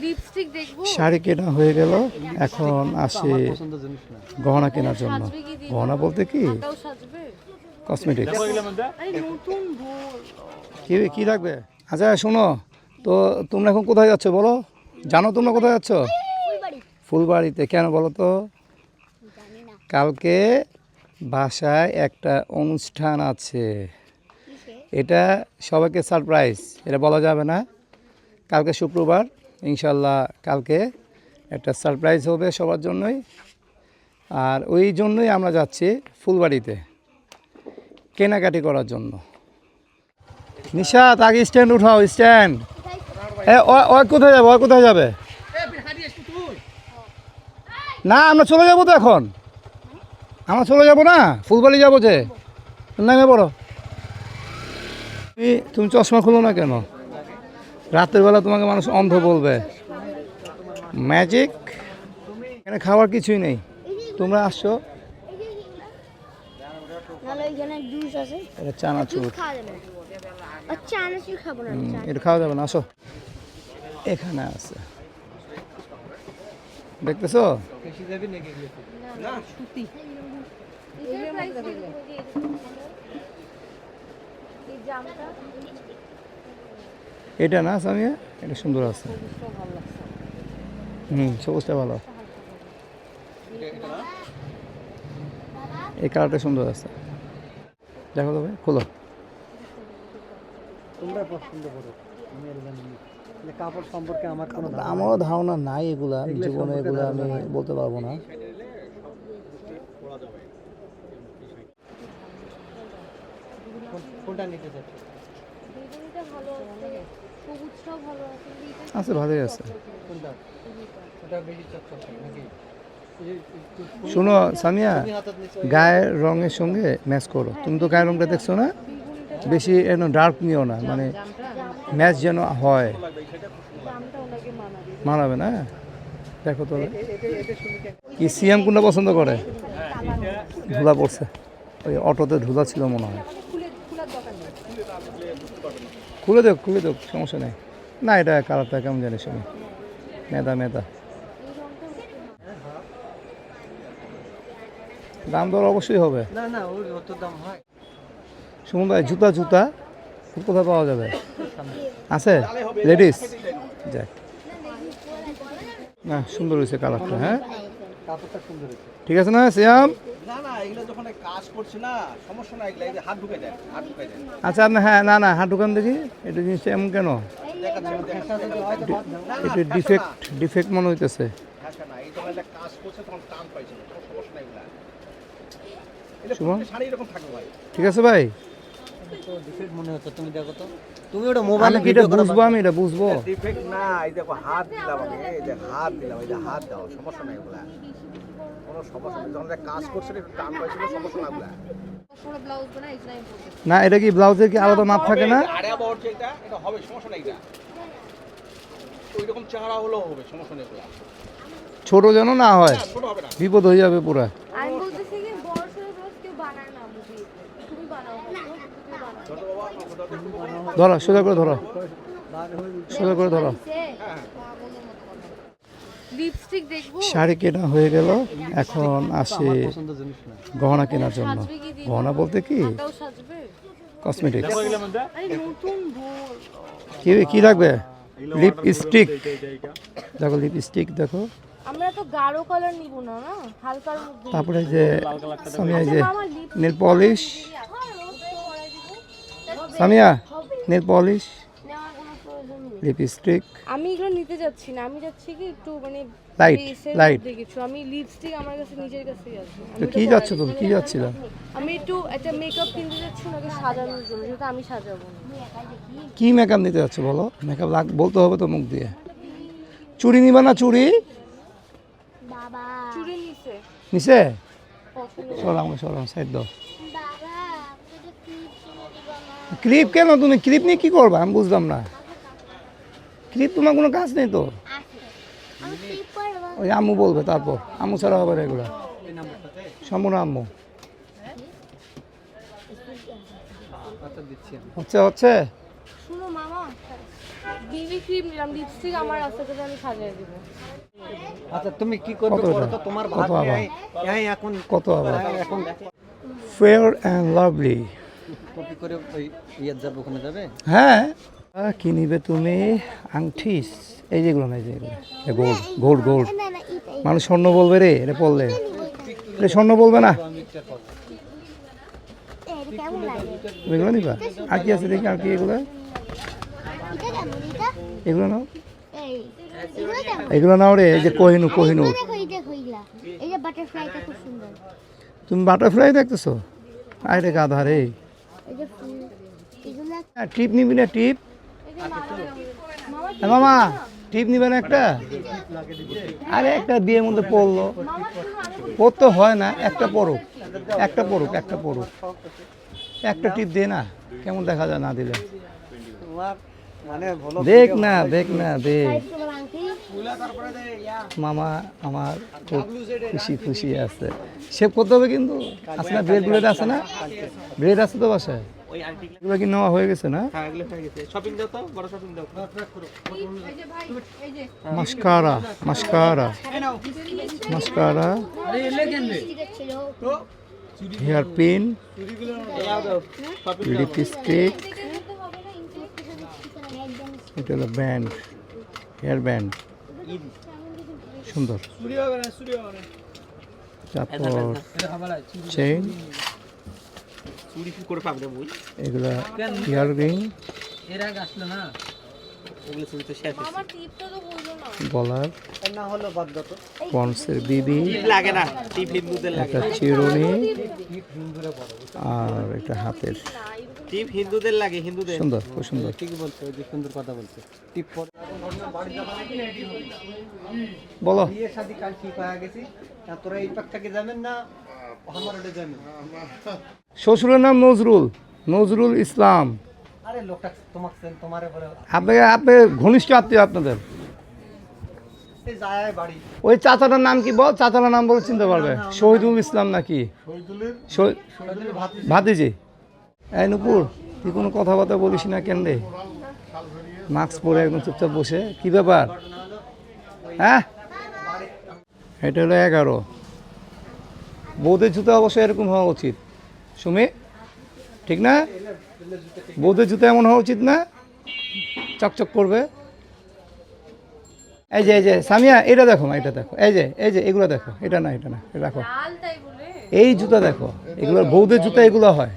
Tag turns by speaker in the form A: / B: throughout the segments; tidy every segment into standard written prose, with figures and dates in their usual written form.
A: Lipstick দেখবো।
B: শাড়ি কেনা হয়ে গেল, এখন আসি গহনা কেনার জন্য। গহনা বলতে কি, কসমেটিক্স। কি লাগবে? আচ্ছা শোনো তো, তোমরা এখন কোথায় যাচ্ছ বলো? জানো তোমরা কোথায় যাচ্ছ? ফুলবাড়িতে। কেন বলো তো? কালকে বাসায় একটা অনুষ্ঠান আছে, এটা সবাইকে সারপ্রাইজ, এটা বলা যাবে না। কালকে শুক্রবার, ইনশাল্লাহ কালকে একটা সারপ্রাইজ হবে সবার জন্যই। আর ওই জন্যই আমরা যাচ্ছি ফুলবাড়িতে কেনাকাটি করার জন্য। নিশাত আগে স্ট্যান্ড উঠাও, স্ট্যান্ড। ও কোথায় যাবে? ও কোথায় যাবে? না আমরা চলে যাবো তো এখন, আমরা চলে যাবো না, ফুলবাড়ি যাবো যে। নেমে পড়ো। তুমি চশমা খুলো না কেন? রাতের বেলা তোমাকে মানুষ অন্ধ বলবে। ম্যাজিক, এখানে খাওয়ার কিছুই নেই। তোমরা আসছো, এটা চানাচুর, এটা খাওয়া যাবে না। আসো, এখানে আছে, দেখতেছো? এটা না সামিয়া, এটা সুন্দর আছে। সবুজটা ভালো, এই কালারটা সুন্দর আছে। দেখো তবে, খোলো।
C: কাপড় সম্পর্কে
B: আমারও ধারণা নাই, এগুলা জীবনে এগুলো আমি বলতে পারবো না।
C: কোনটা নিতে চাচ্ছ?
B: আছে, ভালোই আছে।
C: কোনটা? ওটা বেশি চকচকে নাকি?
B: শোনো সামিয়া, গায়ের রঙের সঙ্গে ম্যাচ করো। তুমি তো গায়ের রঙটা দেখছো না, বেশি ডার্ক নিও না, মানে ম্যাচ যেন হয়। মানাবে না? দেখো তো কি সিএম কোনটা পছন্দ করে? ধুলা পড়ছে, ওই অটোতে ধুলা ছিল মনে হয়। খুলে দেখ, খুলে দেখ, সমস্যা নেই। না এটা কালারটা কেমন জানিস আমি, মেদা মেদা। দাম দর অবশ্যই হবে।
C: না না, ওর অত দাম হয়?
B: সুমন ভাই, জুতা কোথায় পাওয়া যাবে? আছে লেডিস? যাক, না সুন্দর হয়েছে কালারটা। হ্যাঁ
C: কাপড়টা সুন্দর হয়েছে।
B: ঠিক আছে না সিয়াম?
D: না না, এগুলো যখন কাজ করছে না, সমস্যা না, এগুলো হাত ঢুকে যায়, হাত ঢুকে যায়।
B: আচ্ছা আপনি, হ্যাঁ না না, হাত ঢুকান দেখি। এটা জিনিসটা এমন কেন? এটা ডিফেক্ট মনে হইতেছে।
D: হ্যাঁ না, এই যখন একটা কাজ করছে তখন টান পাইছে, কোনো সমস্যা নাই এগুলা। এটা
B: শুভম?
D: শাড়ি এরকম থাকবে ভাই।
B: ঠিক আছে ভাই,
C: তো ডিফেক্ট মনে হচ্ছে, তুমি দেখো তো। তুমি ওটা মোবাইলে
B: আমি এটা বুঝবো, আমি এটা বুঝবো।
D: ডিফেক্ট না, এই দেখো হাত দিলাম আমি, এই যে হাত দিলাম, এই যে হাত দাও, সমস্যা নাই এগুলা, কোনো সমস্যা নেই। যখন একটা কাজ করছে একটু টান পাইছিল, সমস্যা না এগুলা।
B: না এটা কি ব্লাউজের কি আলাদা মাপ থাকে না?
D: আরে আবার হচ্ছে এটা, এটা হবে, সমস্যা নাই। এটা ওই রকম চেহারা হলেও হবে, সমস্যা নেই এগুলা।
B: ছোট যেন না হয়,
D: ছোট হবে না।
B: বিপদ হয়ে যাবে পুরা।
A: আমি বলতেছি কি বড় সরো ব্লাউজ কেউ বানায় না বুঝি, তুমি বানাও না, তুমি বানাও।
B: ধরো, সোজা করে ধরো, সোজা করে ধরো।
A: লিপস্টিক দেখবো।
B: শাড়ি কেনা হয়ে গেল, এখন আসি
C: পছন্দের জিনিস না।
B: গহনা কেনার জন্য। গহনা বলতে কি,
A: এটাও সাজবে।
B: কসমেটিক্স।
A: আরে নতুন বল।
B: কি লাগবে? লিপস্টিক দেখো, লিপস্টিক দেখো।
A: আমরা তো গাঢ় কালার নিব না, না হালকার মধ্যে।
B: তারপরে যে সামিয়া, যে nail polish, Samia nail polish, lipstick.
A: আমি এগুলো নিতে যাচ্ছি না, আমি যাচ্ছি কি একটু মানে
B: লাইট।
A: দেখেছো, আমি লিপস্টিক আমার কাছে নিজের কাছেই আছে।
B: তো কি যাচ্ছ তুমি, কি যাচ্ছিল?
A: আমি একটু একটা মেকআপ কিনতে যাচ্ছি ওনাকে সাজানোর জন্য, যেটা আমি সাজাবো না।
B: কি মেকআপ নিতে যাচ্ছ বলো? মেকআপ বলতে হবে তো মুখ দিয়ে। চুড়ি নিবা না? চুড়ি
A: চুড়ি নিছে
B: নিচে সরাম, সাইড দাও। ক্লিপ কেন? তুমি ক্লিপ নিয়ে কি করবা আমি বুঝলাম না। ক্লিপ তোমার কোনো কাজ নেই তো। ওই আম্মু বলবে, তারপর আম্মু ছাড়া হবে এগুলা, সম্পূর্ণ আম্মু। হচ্ছে
A: শুনো মামা, বিবি ক্রিম নিলাম, লিপস্টিক আমার রাস্তাতে আমি সাজিয়ে দিব।
C: আচ্ছা তুমি কি করবে
B: কত
C: করো
B: এটা?
C: তো, তোমার
B: কত
C: ভাত
B: আবার?
C: এখন
B: কত আবার?
C: এখন
B: ফেয়ার অ্যান্ড লাভলি।
C: কপি করে ওই ইয়ে যাবে, ওখানে যাবে।
B: হ্যাঁ কি নিবে তুমি? আংঠিস, এই যেগুলো নাই, যেগুলো গোল্ড গোল্ড গোল্ড। মানুষ স্বর্ণ বলবে রে এটা পড়লে, এটা স্বর্ণ বলবে না। এগুলো নিবা? আর কি আছে দেখি, আর কি এগুলো? এগুলো নাও, এগুলো নাও রে। এই যে কোহিনূর, কোহিনূর। তুমি বাটারফ্লাই দেখতেছো? আরে গাধা রে। টিপ নিবি না? টিপ মামা, টিপ নিবে না একটা? আরে একটা দিয়ে মধ্যে পড়লো, পড়তে হয় না, একটা পড়ুক, একটা পড়ুক, একটা পড়ুক, একটা টিপ দে না, কেমন দেখা যায় না দিলে?
C: তোমার মানে ভালো
B: দেখ না, দেখ না, দেখ। মামা আমার খুব খুশি খুশি আছে। সেভ করতে হবে কিন্তু, আছে না ব্রেড, ব্রেড আছে না? ব্রেড আছে তো বাসায়? এগুলো কি নেওয়া হয়ে গেছে না? Mascara, mascara, mascara, hair pin, lipstick, এটা হলো ব্যান্ড, হেয়ার ব্যান্ড, সুন্দর। তারপর চেইন, এগুলা ইয়ার রিং,
A: আমার টিপটা তো বললো না।
B: গলার,
C: না হলো বাদ দাও তো।
B: পন্সের বিবি, একটা চিরুনি, আর একটা হাতের।
D: টিপ হিন্দুদের লাগে, হিন্দুদের।
B: সুন্দর, খুব সুন্দর।
C: ঠিকই বলছো, ওই যে সুন্দর কথা বলছো। টিপ পরে
B: বলো।
C: বিয়ে শাদী কাল ঠিক হয়ে গেছি, তা তোরা এই পাক থেকে যাবেন না আমার ওটা যাবেন?
B: শ্বশুরের নাম নজরুল, নজরুল ইসলাম।
C: আরে লোকটা তোমারে বলে
B: আপনি ঘনিষ্ঠ আত্মীয় আপনাদের।
C: এই যায় বাড়ি।
B: ওই চাচাটার নাম কি বল? চাচাটার নাম বলে চিনতে পারবে। শহীদুল ইসলাম নাকি? ভাতিজি। এই নুপুর, তুই কোনো কথাবার্তা বলিস না কেন রে? মাস্ক পরে একদম চুপচাপ বসে, কি ব্যাপার? হ্যাঁ, এটা হলো 11। বৌদের জুতা অবশ্যই এরকম হওয়া উচিত, সুমি, ঠিক না? বৌদের জুতা এমন হওয়া উচিত না, চকচক করবে। এই যে সামিয়া, এটা দেখো না, এটা দেখো, এই যে এগুলো দেখো, এটা না, এটা না, এটা রাখো। এই জুতা দেখো, এগুলো বৌদের জুতা, এগুলো হয়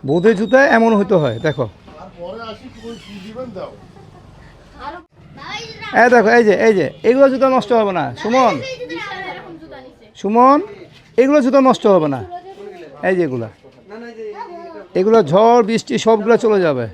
B: বৌদের জুতা, এমন হইতে হয়। দেখো, এই দেখো, এই যে এগুলো জুতা নষ্ট হবে না সুমন, সুমন, এগুলো জুতা নষ্ট হবে না। এই যে এগুলো ঝড় বৃষ্টি সবগুলো চলে যাবে।